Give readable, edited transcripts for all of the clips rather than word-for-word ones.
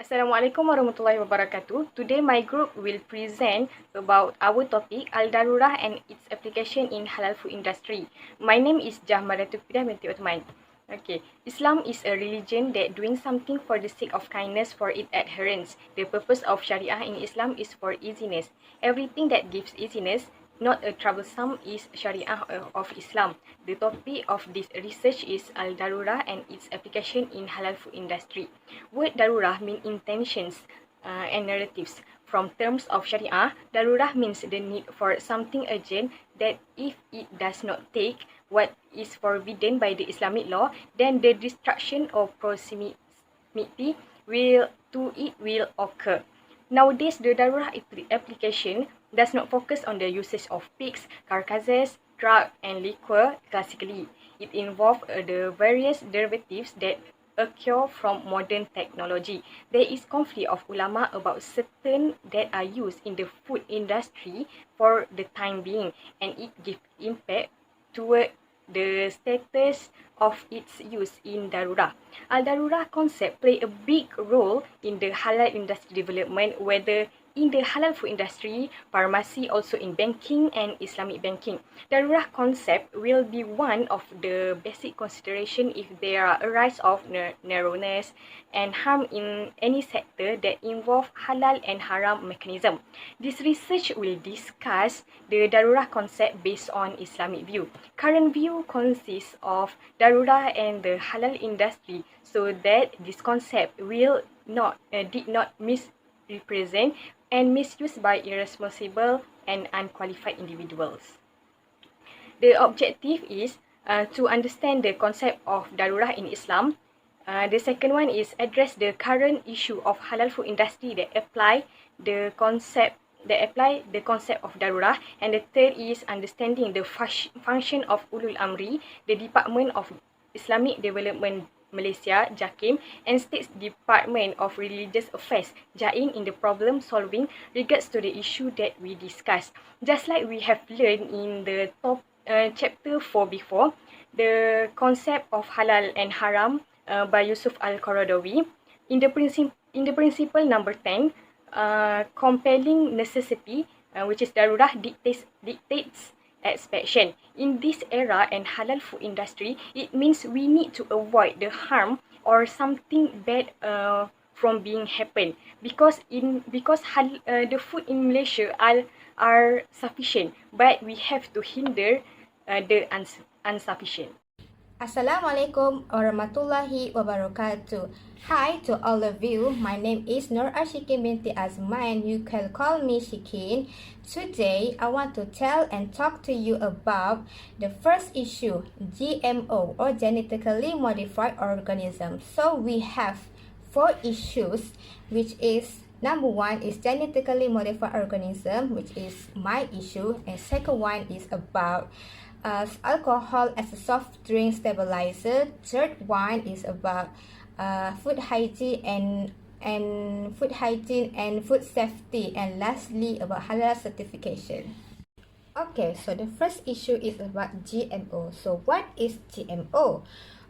Assalamualaikum warahmatullahi wabarakatuh. Today my group will present about our topic Al-Darurah and its application in halal food industry. My name is Jahmaratul Fidah binti Uthman. Okay, Islam is a religion that doing something for the sake of kindness for its adherents. The purpose of Sharia in Islam is for easiness. Everything that gives easiness, not a troublesome, is Sharia of Islam. The topic of this research is Al-Darurah and its application in halal food industry. Word Darurah mean intentions and narratives. From terms of Sharia, Darurah means the need for something urgent that if it does not take what is forbidden by the Islamic law, then the destruction of proximity will occur. Nowadays, the Darurah application does not focus on the usage of pigs, carcasses, drug and liquor classically. It involves the various derivatives that occur from modern technology. There is conflict of ulama about certain that are used in the food industry for the time being, and it gives impact toward the status of its use in Darurah. Al-Darurah concept play a big role in the halal industry development, whether in the halal food industry, pharmacy, also in banking and Islamic banking. Darurah concept will be one of the basic consideration if there are a rise of narrowness and harm in any sector that involve halal and haram mechanism. This research will discuss the Darurah concept based on Islamic view. Current view consists of Darurah and the halal industry, so that this concept will did not misrepresent and misused by irresponsible and unqualified individuals. The objective is to understand the concept of Darurah in Islam. The second one is address the current issue of halal food industry that apply the concept of Darurah. And the third is understanding the function of Ulul Amri, the Department of Islamic Development Malaysia, JAKIM, and State's Department of Religious Affairs, JAIN, in the problem solving regards to the issue that we discussed. Just like we have learned in the chapter 4 before, the concept of halal and haram by Yusuf Al-Qaradawi. In the principle number 10, compelling necessity, which is Darurah dictates expansion. In this era and halal food industry, it means we need to avoid the harm or something bad from being happen, because the food in Malaysia are sufficient, but we have to hinder the insufficient. Assalamualaikum warahmatullahi wabarakatuh. Hi to all of you. My name is Nur Ashikin binti Azman. You can call me Shikin. Today, I want to tell and talk to you about the first issue, GMO or genetically modified organisms. So we have 4 issues, which is number 1 is genetically modified organism, which is my issue, and second one is about alcohol as a soft drink stabilizer. Third one is about food hygiene and food safety, and lastly about halal certification. Okay, so the first issue is about GMO. So what is GMO?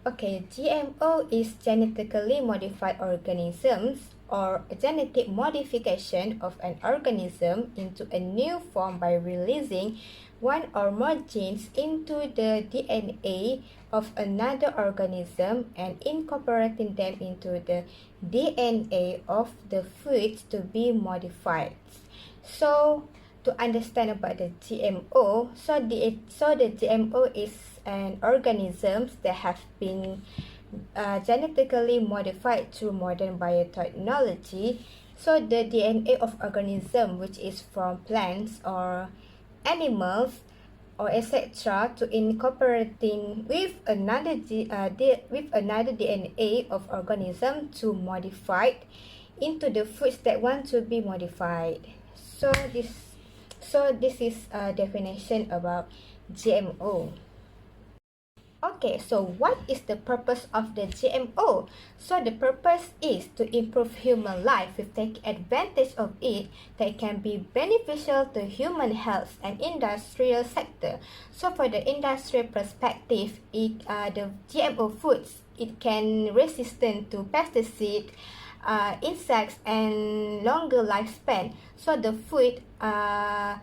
Okay, GMO is genetically modified organisms, or a genetic modification of an organism into a new form by releasing one or more genes into the DNA of another organism and incorporating them into the DNA of the food to be modified. So, to understand about the GMO, so the GMO is an organisms that have been genetically modified through modern biotechnology. So the DNA of organism, which is from plants or animals or etc., to incorporating with another DNA of organism to modify into the foods that want to be modified. So this is a definition about GMO. Okay, so what is the purpose of the GMO? So the purpose is to improve human life with taking advantage of it that can be beneficial to human health and industrial sector. So for the industrial perspective, the GMO foods, it can resistant to pesticide, insects and longer lifespan. So the food are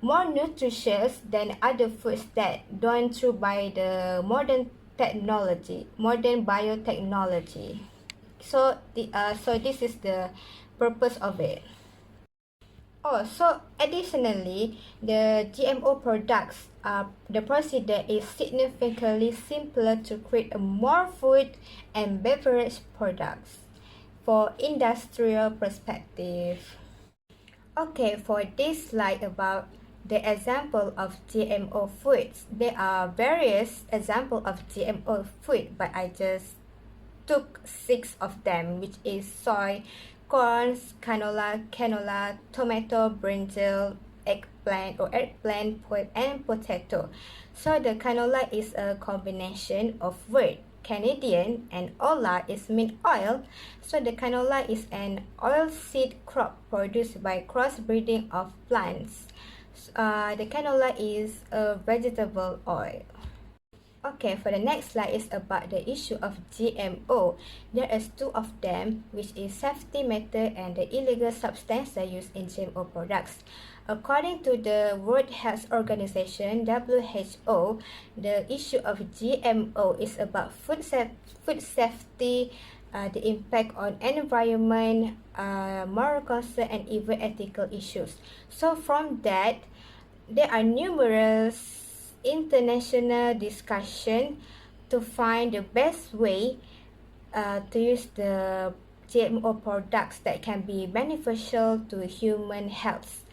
more nutritious than other foods that done through by the modern biotechnology. So this is the purpose of it. Oh, so additionally, the GMO products, the procedure is significantly simpler to create a more food and beverage products for industrial perspective. Okay, for this slide about the example of GMO foods, there are various examples of GMO food, but I just took 6 of them, which is soy, corn, canola, tomato, brinjal, eggplant, and potato. So the canola is a combination of word Canadian and ola is mean oil. So the canola is an oilseed crop produced by crossbreeding of plants. The canola is a vegetable oil. Okay, for the next slide is about the issue of GMO. There is 2 of them, which is safety matter and the illegal substances used in GMO products. According to the World Health Organization (WHO), the issue of GMO is about food safety, the impact on environment, moral concern, and even ethical issues. So from that, there are numerous international discussion to find the best way to use the GMO products that can be beneficial to human health.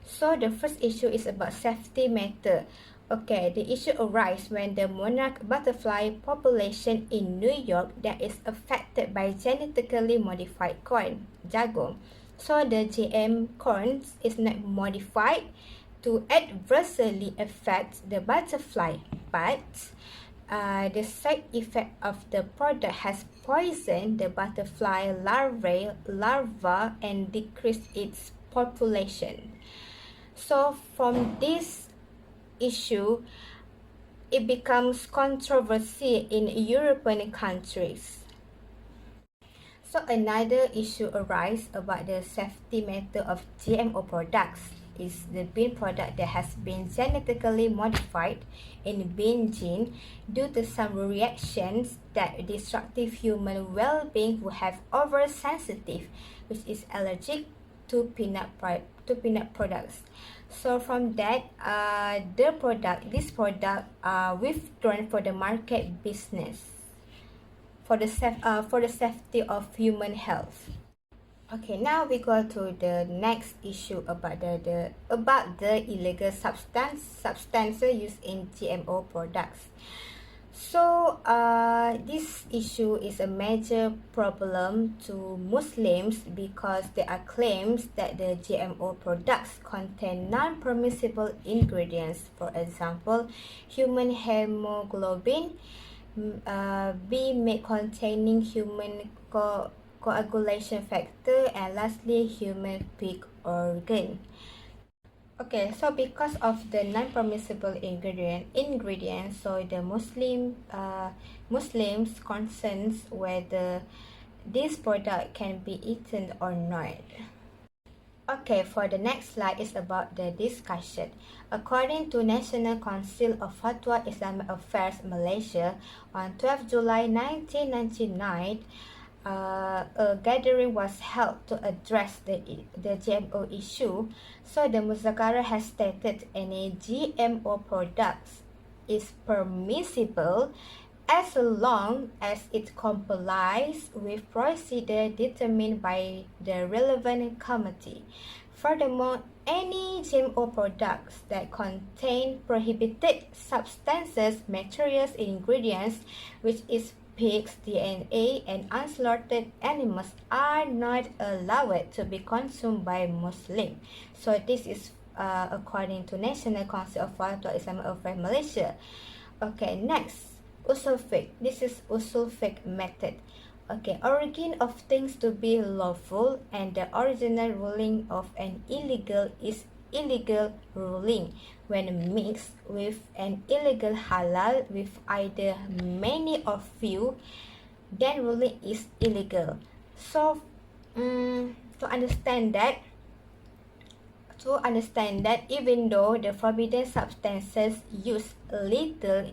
So the first issue is about safety matter. Okay, the issue arises when the monarch butterfly population in New York that is affected by genetically modified corn, jagung. So the GM corn is not modified to adversely affect the butterfly, but the side effect of the product has poisoned the butterfly larva and decreased its population. So from this issue, it becomes controversy in European countries. So another issue arises about the safety matter of GMO products is the bean product that has been genetically modified in bean gene due to some reactions that destructive human well-being who have oversensitive, which is allergic to peanut products. So from that, this product withdrawn for the market business for the safety of human health. Okay, now we go to the next issue about the illegal substances used in GMO products. So this issue is a major problem to Muslims because there are claims that the GMO products contain non-permissible ingredients. For example, human hemoglobin, B may containing human coagulation factor, and lastly human pig organ. Okay, so because of the non-permissible ingredients, so the Muslims concerns whether this product can be eaten or not. Okay, for the next slide is about the discussion. According to National Council of Fatwa Islamic Affairs Malaysia, on 12 July 1999, a gathering was held to address the GMO issue. So the Muzakara has stated any GMO products is permissible as long as it complies with procedure determined by the relevant committee. Furthermore, any GMO products that contain prohibited substances, materials, ingredients, which is pigs, DNA, and unslaughtered animals are not allowed to be consumed by Muslims. So this is according to National Council of Fatwa Islamic Affairs Malaysia. Okay, next, usul fiqh. This is usul fiqh method. Okay, origin of things to be lawful and the original ruling of an illegal is illegal ruling when mixed with an illegal halal with either many or few, then ruling is illegal. So, to understand that, even though the forbidden substances used little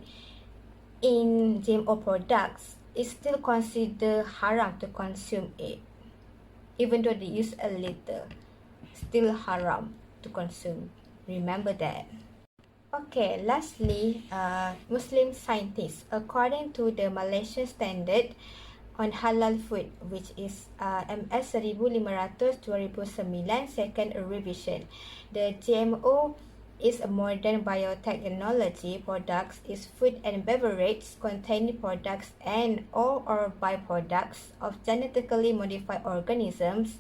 in GMO products, it's still considered haram to consume it. Even though they use a little, still haram to consume. Remember that. Okay, lastly, Muslim scientists, according to the Malaysian standard on halal food, which is MS 1500 2009, second revision. The GMO is a modern biotechnology products is food and beverage containing products and or byproducts of genetically modified organisms,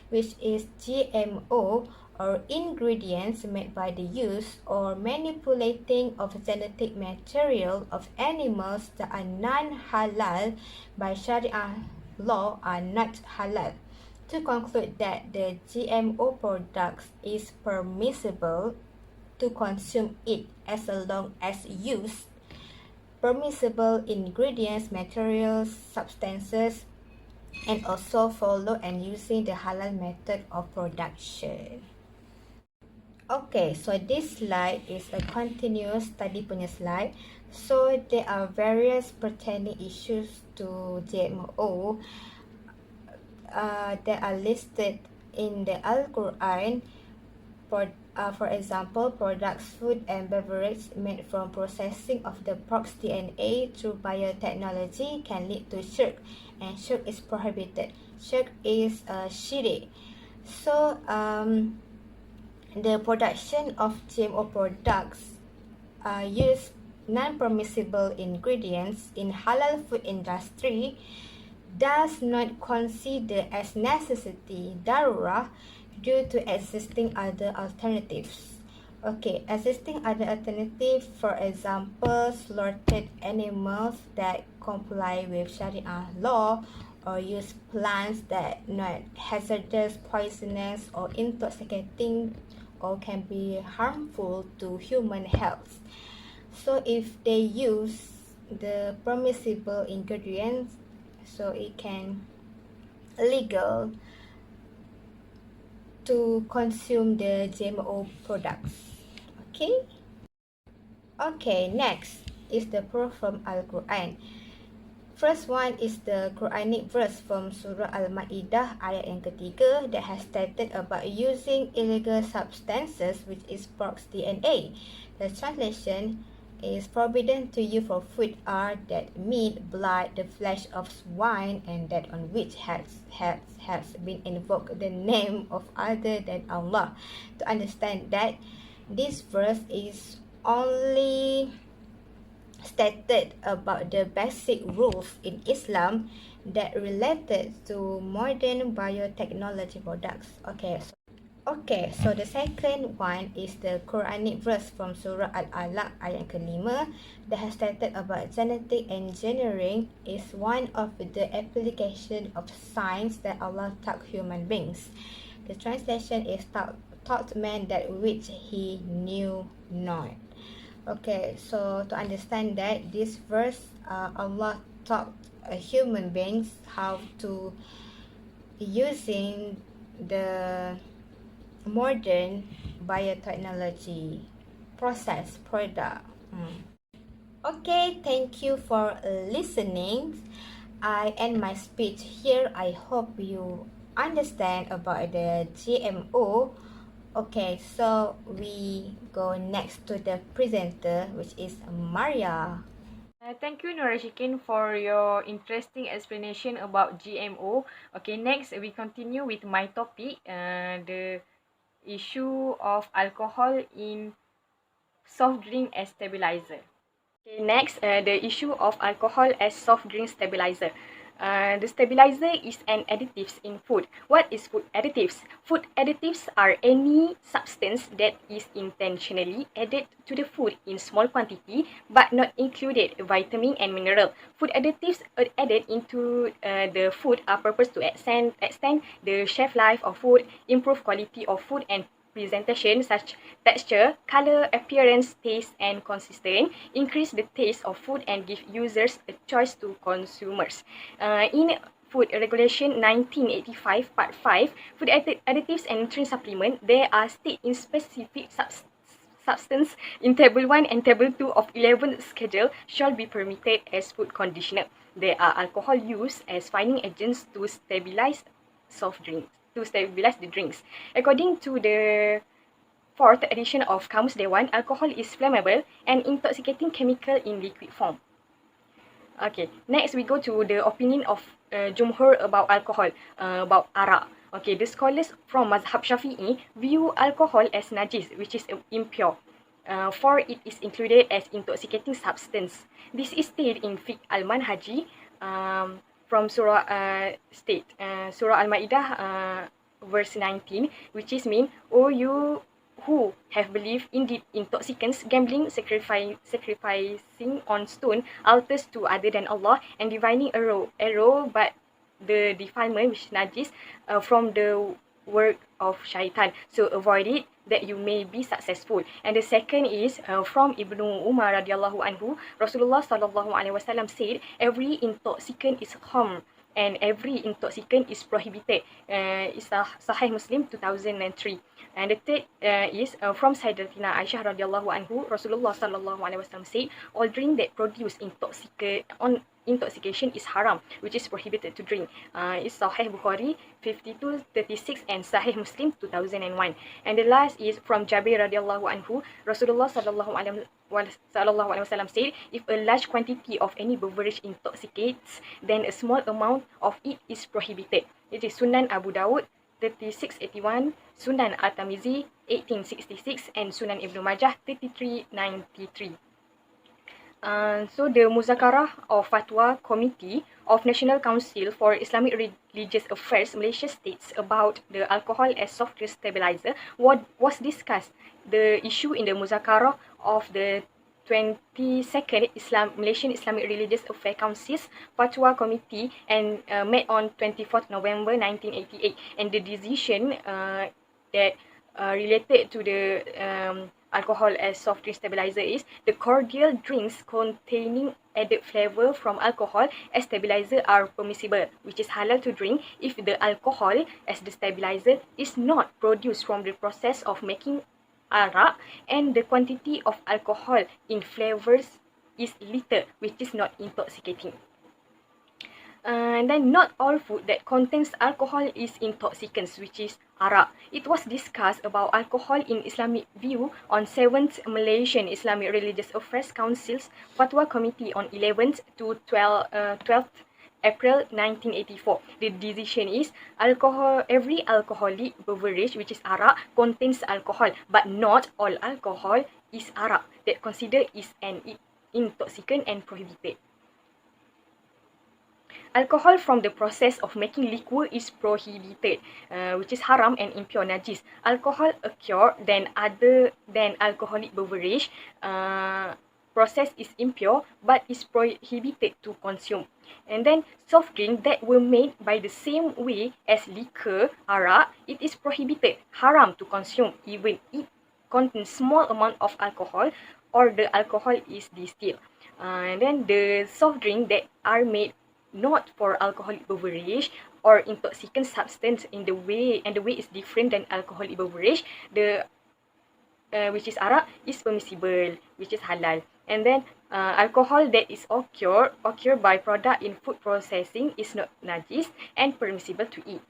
which is GMO, or ingredients made by the use or manipulating of genetic material of animals that are non-halal by Sharia law are not halal. To conclude that the GMO products is permissible to consume it as long as use permissible ingredients, materials, substances, and also follow and using the halal method of production. Okay, so this slide is a continuous study punya slide. So there are various pertaining issues to GMO that are listed in the Al-Quran. For example, products, food and beverage made from processing of the pork's DNA through biotechnology can lead to shirk, and shirk is prohibited. Shirk is shirik. So the production of GMO products use non-permissible ingredients in halal food industry does not consider as necessity darurah due to existing other alternatives. Okay, existing other alternatives, for example, slaughtered animals that comply with Sharia law, or use plants that not hazardous, poisonous, or intoxicating, or can be harmful to human health. So if they use the permissible ingredients, so it can legal to consume the GMO products. Okay, next is the proof from Al-Quran. First one is the Quranic verse from Surah Al-Ma'idah ayat yang ketiga that has stated about using illegal substances, which is pork's DNA. The translation is forbidden to you for food are that meat, blood, the flesh of swine, and that on which has been invoked the name of other than Allah. To understand that, this verse is only stated about the basic rules in Islam that related to modern biotechnology products. So the second one is the Quranic verse from Surah Al-Alaq ayat kelima that has stated about genetic engineering is one of the application of science that Allah taught human beings. The translation is taught man that which he knew not. Okay, so to understand that, this verse, Allah taught human beings how to using the modern biotechnology process product. Okay, thank you for listening. I end my speech here. I hope you understand about the GMO. Okay, so we go next to the presenter, which is Maria. Thank you, Norashikin, for your interesting explanation about GMO. Okay, next we continue with my topic, the issue of alcohol in soft drink as stabilizer. Okay, next, the issue of alcohol as soft drink stabilizer. The stabilizer is an additives in food. What is food additives? Food additives are any substance that is intentionally added to the food in small quantity but not included vitamin and mineral. Food additives are added into the food are purposed to extend the shelf life of food, improve quality of food and presentation such texture, color, appearance, taste, and consistency, increase the taste of food and give users a choice to consumers. In Food Regulation 1985 Part 5, food additives and nutrient supplement, they are stated in specific substance in Table 1 and Table 2 of 11th Schedule shall be permitted as food conditioner. There are alcohol used as fining agents to stabilize soft drinks, to stabilize the drinks. According to the 4th edition of Kamus Dewan, alcohol is flammable and intoxicating chemical in liquid form. Okay, next we go to the opinion of Jumhur about alcohol, about arak. Okay, the scholars from Mazhab Shafi'i view alcohol as najis, which is impure, for it is included as intoxicating substance. This is stated in Fiqh Al-Manhaji from Surah Surah Al-Ma'idah verse 19, which is mean, "O you who have believed, indeed intoxicants, gambling, sacrificing on stone altars to other than Allah, and divining arrow but the defilement which is najis from the work of shaitan. So avoid it that you may be successful." And the second is from Ibnu Umar radiallahu anhu, Rasulullah sallallahu alaihi wasallam said, "Every intoxicant is harm and every intoxicant is prohibited." It's Sahih Muslim 2003. And the third is from Sayyidatina Aisyah radiallahu anhu, Rasulullah sallallahu alaihi wasallam said, "All drink that produce intoxication is haram, which is prohibited to drink." It's Sahih Bukhari 5236 and Sahih Muslim 2001. And the last is from Jabir radiallahu anhu, Rasulullah sallallahu alaihi wasallam said, "If a large quantity of any beverage intoxicates, then a small amount of it is prohibited." It is Sunan Abu Dawud 3681, Sunan At-Tirmizi 1866, and Sunan Ibn Majah 3393. So the Muzakarah of Fatwa Committee of National Council for Islamic Religious Affairs Malaysia states about the alcohol as soft drink stabilizer was discussed. The issue in the Muzakarah of the 22nd Malaysian Islamic Religious Affairs Council's Fatwa Committee and met on 24th November 1988, and the decision that related to the alcohol as soft drink stabilizer is the cordial drinks containing added flavor from alcohol as stabilizer are permissible, which is halal to drink if the alcohol as the stabilizer is not produced from the process of making arak and the quantity of alcohol in flavors is little, which is not intoxicating. And then not all food that contains alcohol is intoxicants, which is arak. It was discussed about alcohol in Islamic view on 7th Malaysian Islamic Religious Affairs Council's Fatwa Committee on 11th to 12th April 1984. The decision is every alcoholic beverage, which is arak, contains alcohol, but not all alcohol is arak that considered is an intoxicant and prohibited. Alcohol from the process of making liquor is prohibited, which is haram and impure najis. Alcohol occur than other than alcoholic beverage process is impure but is prohibited to consume. And then soft drink that were made by the same way as liquor, arak, it is prohibited, haram to consume, even it contains small amount of alcohol or the alcohol is distilled. And then the soft drink that are made not for alcoholic beverage or intoxicant substance in the way, and the way is different than alcoholic beverage, the which is arak, is permissible, which is halal. And then alcohol that is occur by product in food processing is not najis and permissible to eat.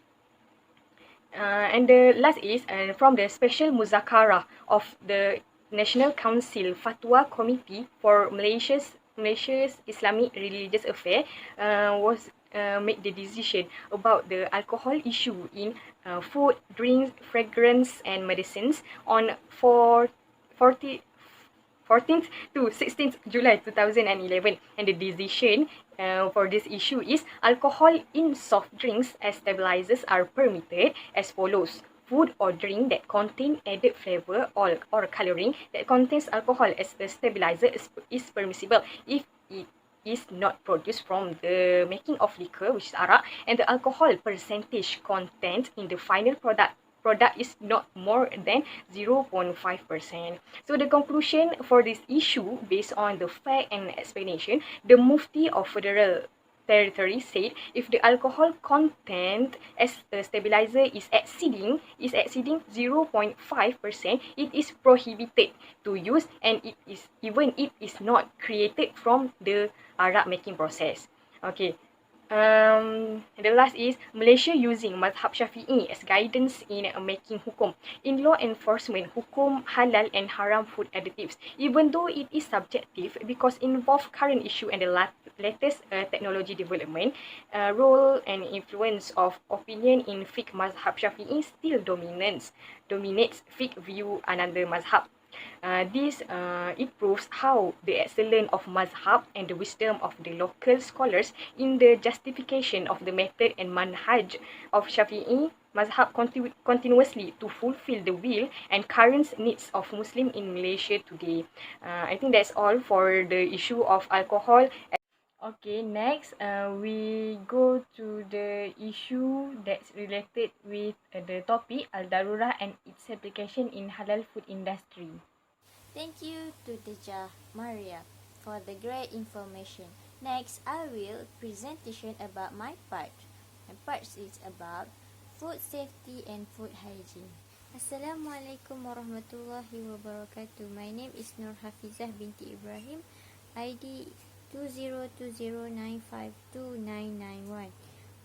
And the last is from the special Muzakarah of the National Council Fatwa Committee for Malaysia's Islamic Religious Affairs was make the decision about the alcohol issue in food, drinks, fragrance and medicines on 14th to 16th July 2011. And the decision for this issue is alcohol in soft drinks as stabilizers are permitted as follows. Food or drink that contain added flavor or coloring that contains alcohol as a stabilizer is permissible if it is not produced from the making of liquor, which is arak, and the alcohol percentage content in the final product is not more than 0.5%. So the conclusion for this issue based on the fact and explanation, the Mufti of Federal territory said if the alcohol content as a stabilizer is exceeding 0.5%, it is prohibited to use, and it is even it is not created from the arak making process. Okay. The last is Malaysia using mazhab Syafi'i as guidance in making hukum. In law enforcement, hukum halal and haram food additives, even though it is subjective because involve current issue and the latest technology development, role and influence of opinion in fiqh mazhab Syafi'i still dominates fiqh view another mazhab. It proves how the excellence of mazhab and the wisdom of the local scholars in the justification of the method and manhaj of Shafi'i mazhab continuously to fulfill the will and current needs of Muslim in Malaysia today. I think that's all for the issue of alcohol. Okay, next we go to the issue that's related with the topic Al-Darurah and its application in halal food industry. Thank you to Teacher Maria for the great information. Next, I will presentation about my part. My part is about food safety and food hygiene. Assalamualaikum warahmatullahi wabarakatuh. My name is Nur Hafizah binti Ibrahim, ID 2020952991.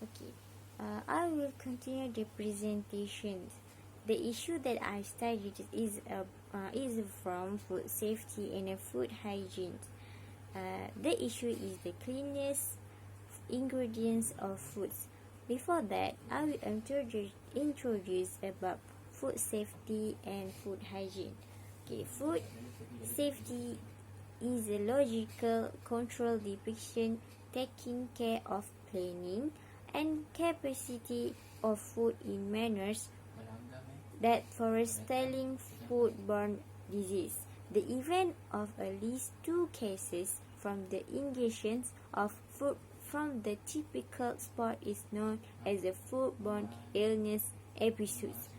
Okay, I will continue the presentation. The issue that I studied is from food safety and food hygiene. The issue is the cleanliness ingredients of foods. Before that, I will introduce about food safety and food hygiene. Okay, food safety is a logical control depiction taking care of planning and capacity of food in manners that forestalling foodborne disease. The event of at least 2 cases from the ingestions of food from the typical spot is known as the foodborne illness episodes.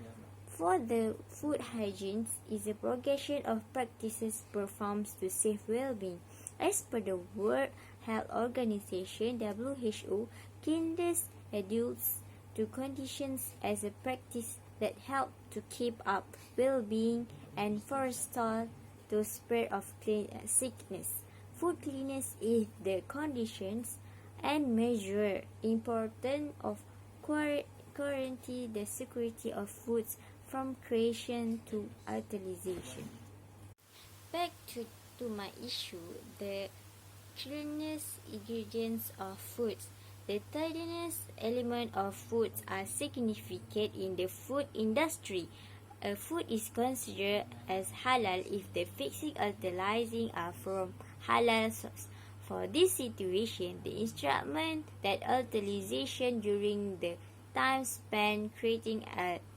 For the food hygiene is a progression of practices performed to safe well-being. As per the World Health Organization (WHO), cleanliness adults to conditions as a practice that help to keep up well-being and forestall the spread of sickness. Food cleanliness is the conditions and measure important of guarantee the security of foods from creation to utilization. Back to my issue, the cleanliness ingredients of foods. The tidiness element of foods are significant in the food industry. A food is considered as halal if the fixing utilizing are from halal source. For this situation, the instrument that utilization during the time spent creating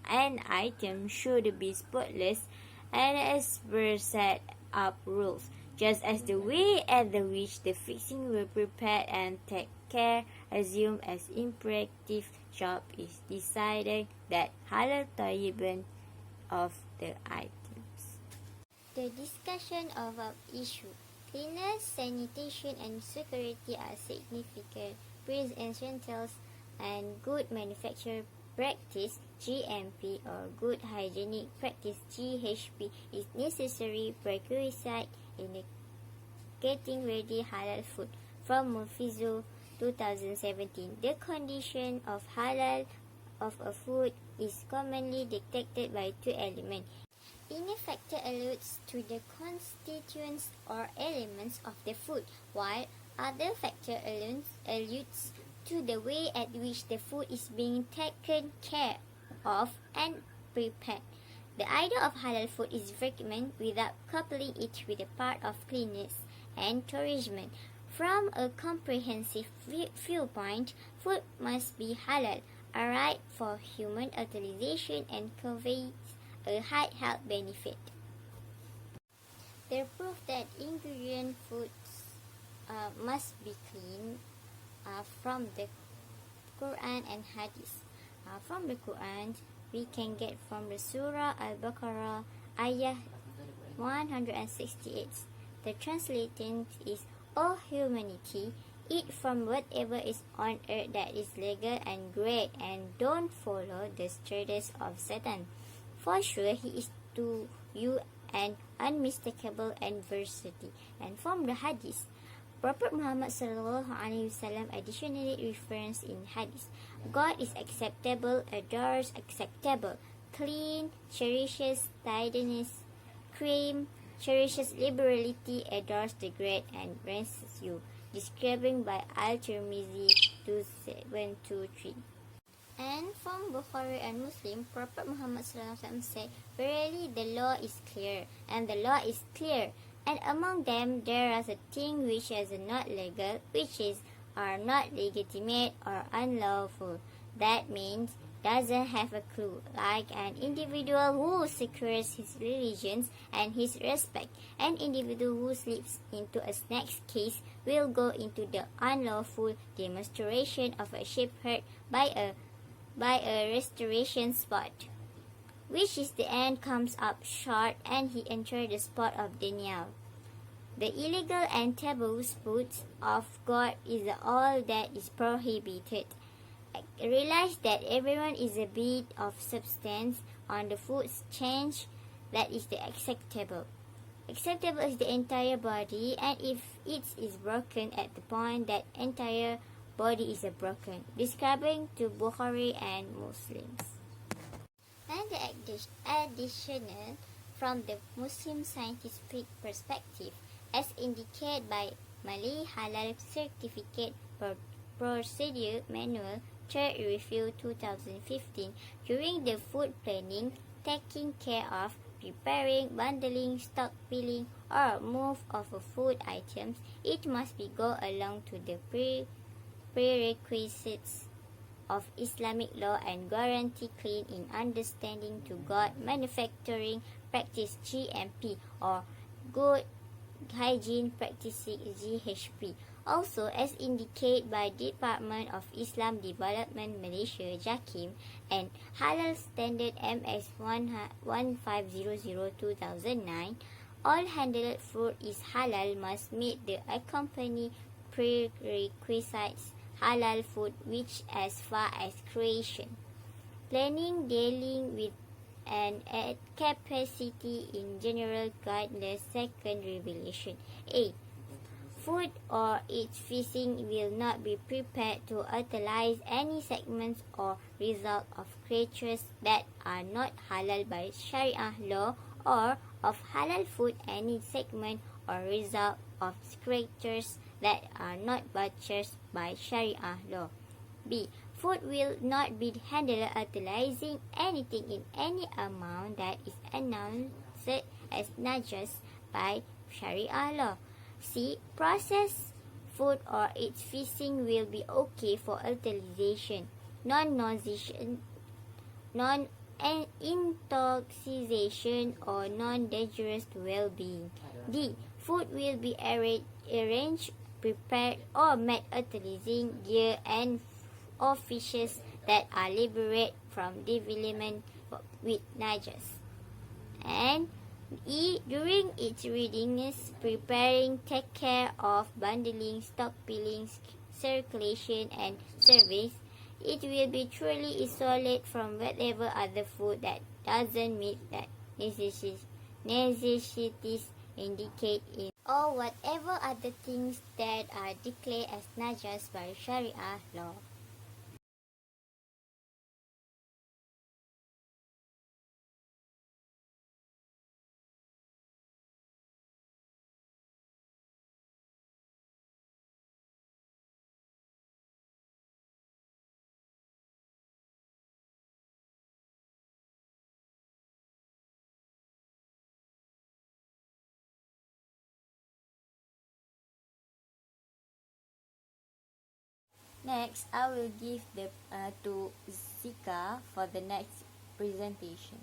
an item should be spotless and as per set up rules, just as the way at which the fixing were prepared and take care assumed as imperative. Shop is decided that halal tayyibun of the items. The discussion of our issue. Cleanliness, sanitation and security are significant essentials and good manufacturing practice GMP or good hygienic practice GHP is necessary prerequisite in getting ready halal food. From Mufizu 2017, the condition of halal of a food is commonly detected by 2 elements. Any factor alludes to the constituents or elements of the food, while other factor alludes to the way at which the food is being taken care of and prepared. The idea of halal food is recommended without coupling it with the part of cleanliness and tourism. From a comprehensive viewpoint, food must be halal, a right for human utilization and conveys a high health benefit. The proof that ingredient foods must be clean from the Quran and Hadith. From the Quran, we can get from the Surah Al-Baqarah, Ayah 168. The translating is, O humanity, Eat from whatever is on earth that is legal and great, and don't follow the strategies of Satan. For sure, he is to you an unmistakable adversity. And from the Hadith, Prophet Muhammad SAW additionally refers in Hadith, God is acceptable, adores acceptable, clean, cherishes tidiness, cream, cherishes liberality, adores the great, and ranks you, describing by Al-Tirmizi 2723. And from Bukhari and Muslim, Prophet Muhammad said, Verily the law is clear, and the law is clear, and among them there is a thing which is not legal, which is are not legitimate or unlawful. That means doesn't have a clue, like an individual who secures his religions and his respect. An individual who slips into a snake's case will go into the unlawful demonstration of a sheep herd by a restoration spot, which is the end comes up short, and he entered the spot of denial. The illegal and taboo foods of God is all that is prohibited. Realize that everyone is a bit of substance on the food's change that is the acceptable. Acceptable is the entire body, and if it is broken at the point that entire body is broken, describing to Bukhari and Muslims. And the additional from the Muslim scientific perspective, as indicated by Fiqh Halal Certificate Procedure Manual 3rd Review 2015, during the food planning, taking care of, preparing, bundling, stockpiling, or move of food items, it must be go along to the prerequisites of Islamic law and guarantee clean in understanding to God manufacturing practice GMP or good hygiene practices GHP. Also, as indicated by Department of Islam Development Malaysia JAKIM and Halal Standard MS 1500/2009, all handled food is halal must meet the accompanying prerequisites halal food, which as far as creation, planning, dealing with and at capacity in general guidelines. Second revelation. A. Food or its fishing will not be prepared to utilize any segments or result of creatures that are not halal by Sharia law, or of halal food any segment or result of creatures that are not butchered by Sharia law. B. Food will not be handled utilizing anything in any amount that is announced as najas by Sharia law. C. Processed food or its fishing will be okay for utilization, non-intoxication or non-dangerous to well-being. D. Food will be arranged, prepared, or made utilizing gear and or fishes that are liberated from development with najas. And E. During its readiness, preparing, take care of, bundling, stockpiling, circulation, and service, it will be truly isolated from whatever other food that doesn't meet that necessities indicate in, or whatever other things that are declared as najas by Sharia law. Next, I will give to Zika for the next presentation.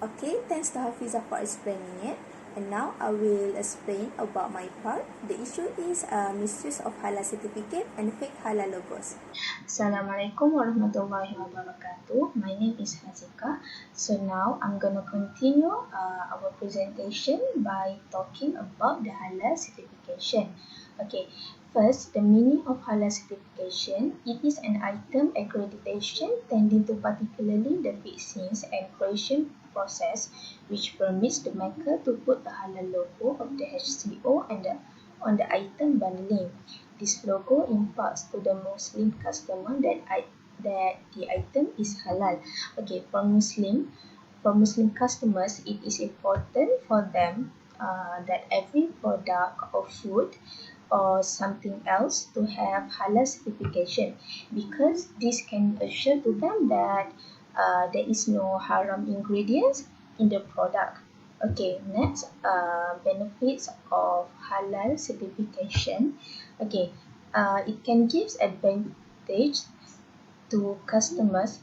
Okay, thanks to Hafiza for explaining it. And now I will explain about my part. The issue is misuse of halal certificate and fake halal logos. Assalamualaikum warahmatullahi wabarakatuh. My name is Hazika. So now I'm going to continue our presentation by talking about the halal certification. Okay, First, the meaning of halal certification. It is an item accreditation tending to particularly the fixings and creation process which permits the maker to put the halal logo of the HCO on the item bundling. This logo imparts to the Muslim customer that the item is halal. Okay, for Muslim customers, it is important for them that every product or food or something else to have halal certification, because this can assure to them that there is no haram ingredients in the product. Okay, next, benefits of halal certification. Okay, it can give advantage to customers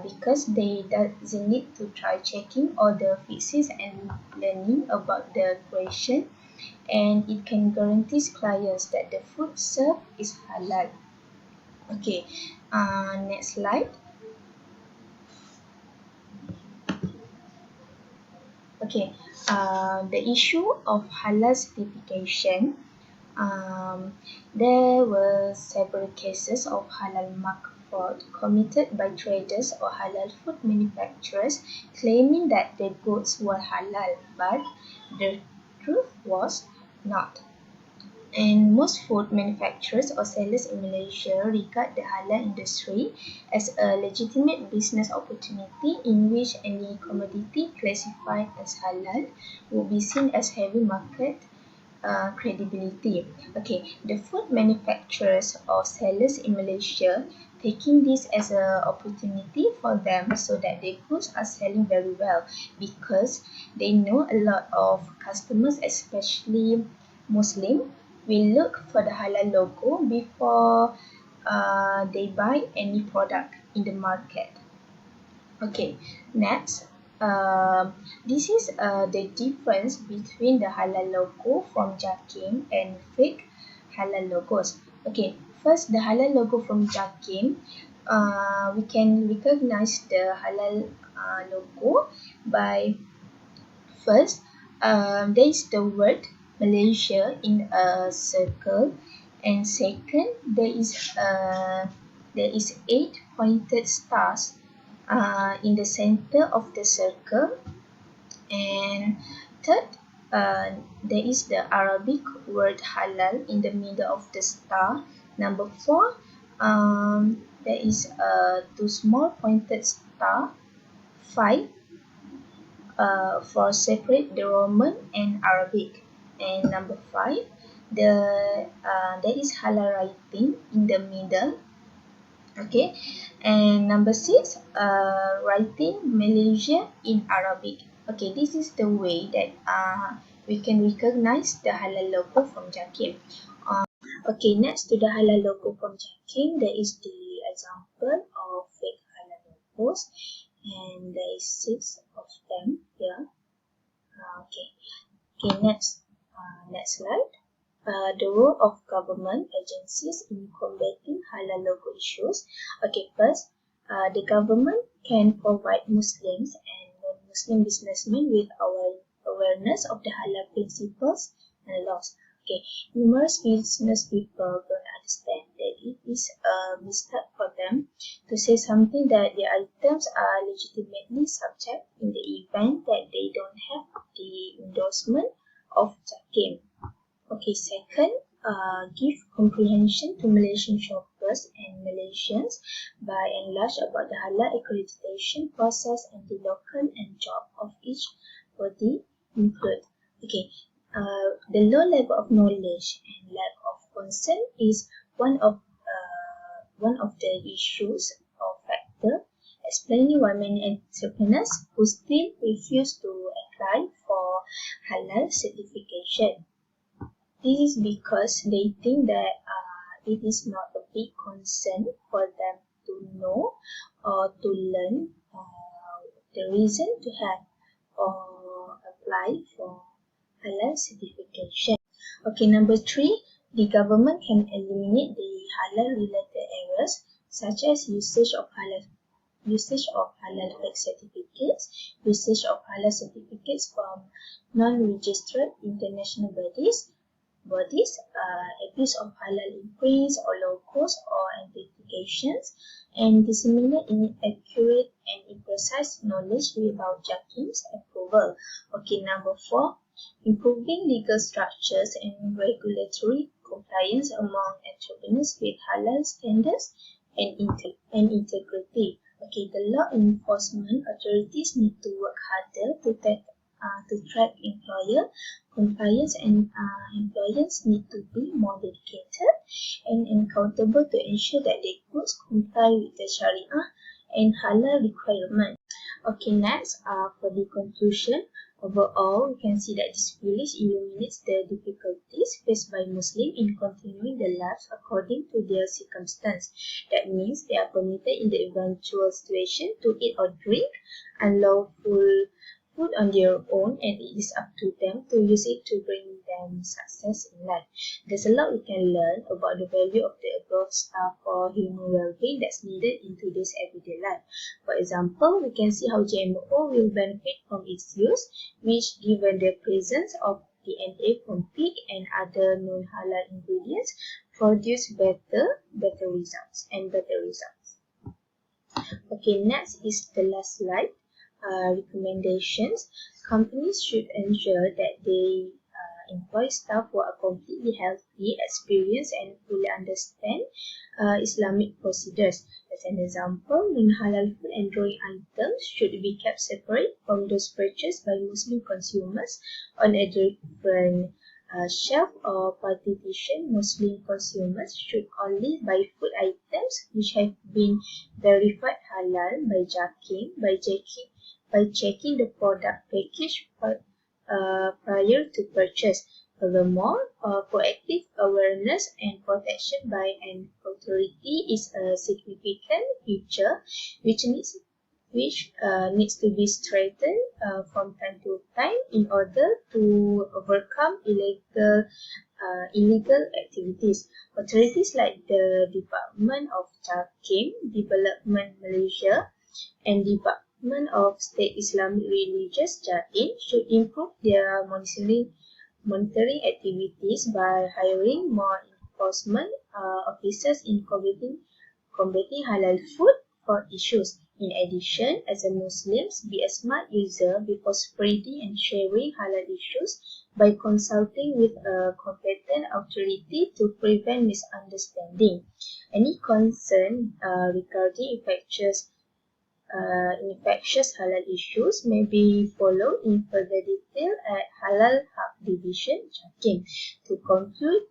because they doesn't need to try checking all the fixes and learning about the creation, and it can guarantee clients that the food served is halal. Okay, next slide. Okay, the issue of halal certification. There were several cases of halal mark fraud committed by traders or halal food manufacturers claiming that their goods were halal, but the truth was not. And most food manufacturers or sellers in Malaysia regard the halal industry as a legitimate business opportunity in which any commodity classified as halal would be seen as having market credibility. Okay, the food manufacturers or sellers in Malaysia taking this as an opportunity for them so that their goods are selling very well, because they know a lot of customers, especially Muslim, will look for the halal logo before they buy any product in the market. Okay, next, this is the difference between the halal logo from Jakim and fake halal logos. Okay, first, the halal logo from Jakim, we can recognize the halal logo by, first, there is the word Malaysia in a circle, and second, there is 8 pointed stars in the center of the circle, and third, there is the Arabic word halal in the middle of the star. Number four, there is a 2 small pointed star. Five, for separate the Roman and Arabic. And number five, there is halal writing in the middle. Okay, and number six, writing Malaysia in Arabic. Okay, this is the way that we can recognize the halal logo from Jakim. Okay, next to the halal logo from Jakim, there is the example of fake halal logos, and there is 6 of them here. Okay, next slide. The role of government agencies in combating halal logo issues. Okay, first, the government can provide Muslims and non-Muslim businessmen with our awareness of the halal principles and laws. Okay, numerous business people don't understand that it is a mistake for them to say something that the items are legitimately subject in the event that they don't have the endorsement of Jakim. Okay, second, give comprehension to Malaysian shoppers and Malaysians by and large about the halal accreditation process and the local and job of each body include. Okay, the low level of knowledge and lack of concern is one of the issues or factor explaining why many entrepreneurs who still refuse to apply for halal certification. This is because they think that it is not a big concern for them to know or to learn the reason to have or apply for halal certification. Okay, number 3, the government can eliminate the halal related errors such as usage of halal fake certificates, usage of halal certificates from non-registered international bodies, bodies, abuse of halal imprints or logos or identifications, and disseminate inaccurate and imprecise knowledge without JAKIM's approval. Okay, number 4, improving legal structures and regulatory compliance among entrepreneurs with halal standards and integrity. Okay, the law enforcement authorities need to work harder to track employer compliance, and employers need to be more dedicated and accountable to ensure that their goods comply with the Sharia and halal requirements. Okay, next, for the conclusion, overall, we can see that this village illuminates the difficulties faced by Muslims in continuing their lives according to their circumstance. That means they are permitted in the eventual situation to eat or drink unlawful food on their own, and it is up to them to use it to bring them success in life. There's a lot we can learn about the value of the above stuff for human well-being that's needed in today's everyday life. For example, we can see how GMO will benefit from its use, which, given the presence of DNA from pig and other non-halal ingredients, produce better results. Okay, next is the last slide. Recommendations. Companies should ensure that they employ staff who are completely healthy, experienced, and fully understand Islamic procedures. As an example, non-halal food and drawing items should be kept separate from those purchased by Muslim consumers on a different shelf or partition. Muslim consumers should only buy food items which have been verified halal by checking the product package prior to purchase. Furthermore, proactive awareness and protection by an authority is a significant feature which needs to be strengthened from time to time in order to overcome illegal activities. Authorities like the Department of Jakim, Development Malaysia, and Department of State Islamic Religious Jain should improve their monitoring activities by hiring more enforcement officers in combating halal food fraud issues. In addition, as a Muslim, be a smart user before spreading and sharing halal issues by consulting with a competent authority to prevent misunderstanding. Any concern regarding infectious halal issues may be followed in further detail at Halal Hub Division, Jakim. To conclude,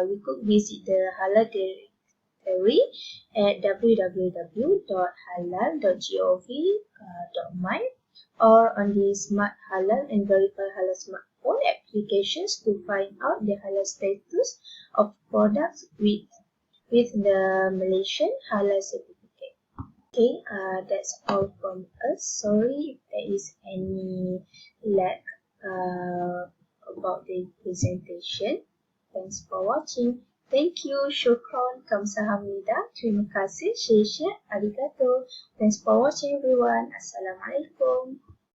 we could visit the Halal Directory at www.halal.gov.my or on the Smart Halal and Verify Halal smartphone applications to find out the halal status of products with the Malaysian Halal certificate. Okay, that's all from us. Sorry if there is any lag about the presentation. Thanks for watching. Thank you. Syukron. Kamsahamnida. Terima kasih. Share. Arigato. Thanks for watching everyone. Assalamualaikum.